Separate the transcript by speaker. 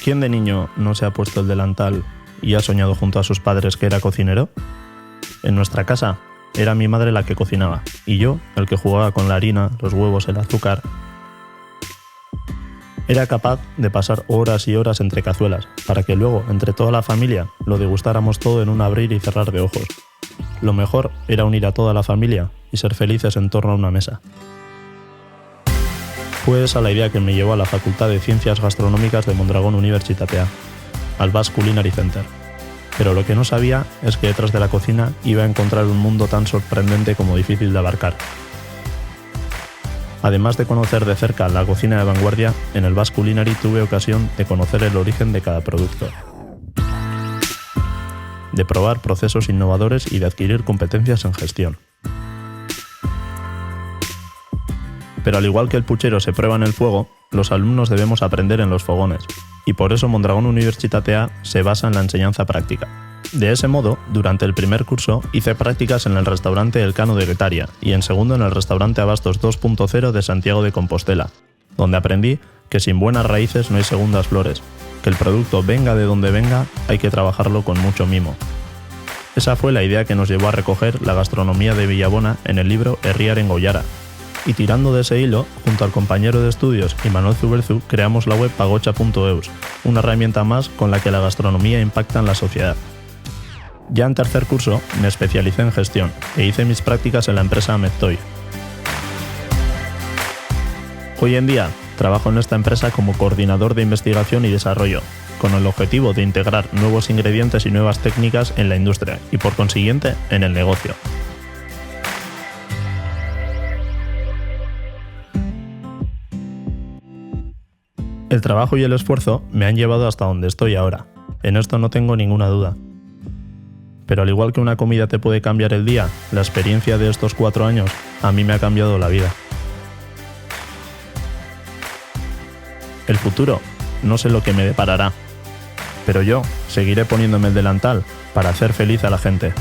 Speaker 1: ¿Quién de niño no se ha puesto el delantal y ha soñado junto a sus padres que era cocinero? En nuestra casa era mi madre la que cocinaba y yo el que jugaba con la harina, los huevos, el azúcar. Era capaz de pasar horas y horas entre cazuelas para que luego, entre toda la familia, lo degustáramos todo en un abrir y cerrar de ojos. Lo mejor era unir a toda la familia y ser felices en torno a una mesa. Fue esa la idea que me llevó a la Facultad de Ciencias Gastronómicas de Mondragón Universitatea, al Basque Culinary Center. Pero lo que no sabía es que detrás de la cocina iba a encontrar un mundo tan sorprendente como difícil de abarcar. Además de conocer de cerca la cocina de vanguardia, en el Basque Culinary tuve ocasión de conocer el origen de cada producto, de probar procesos innovadores y de adquirir competencias en gestión. Pero al igual que el puchero se prueba en el fuego, los alumnos debemos aprender en los fogones, y por eso Mondragón Universitatea se basa en la enseñanza práctica. De ese modo, durante el primer curso hice prácticas en el restaurante El Cano de Guetaria y en segundo en el restaurante Abastos 2.0 de Santiago de Compostela, donde aprendí que sin buenas raíces no hay segundas flores, que el producto venga de donde venga, hay que trabajarlo con mucho mimo. Esa fue la idea que nos llevó a recoger la gastronomía de Villabona en el libro Herriar en Goiara. Y tirando de ese hilo, junto al compañero de estudios Imanol Zuberzu, creamos la web pagocha.eus, una herramienta más con la que la gastronomía impacta en la sociedad. Ya en tercer curso me especialicé en gestión e hice mis prácticas en la empresa Medtoy. Hoy en día trabajo en esta empresa como coordinador de investigación y desarrollo, con el objetivo de integrar nuevos ingredientes y nuevas técnicas en la industria y por consiguiente en el negocio. El trabajo y el esfuerzo me han llevado hasta donde estoy ahora. En esto no tengo ninguna duda. Pero al igual que una comida te puede cambiar el día, la experiencia de estos 4 años a mí me ha cambiado la vida. El futuro no sé lo que me deparará, pero yo seguiré poniéndome el delantal para hacer feliz a la gente.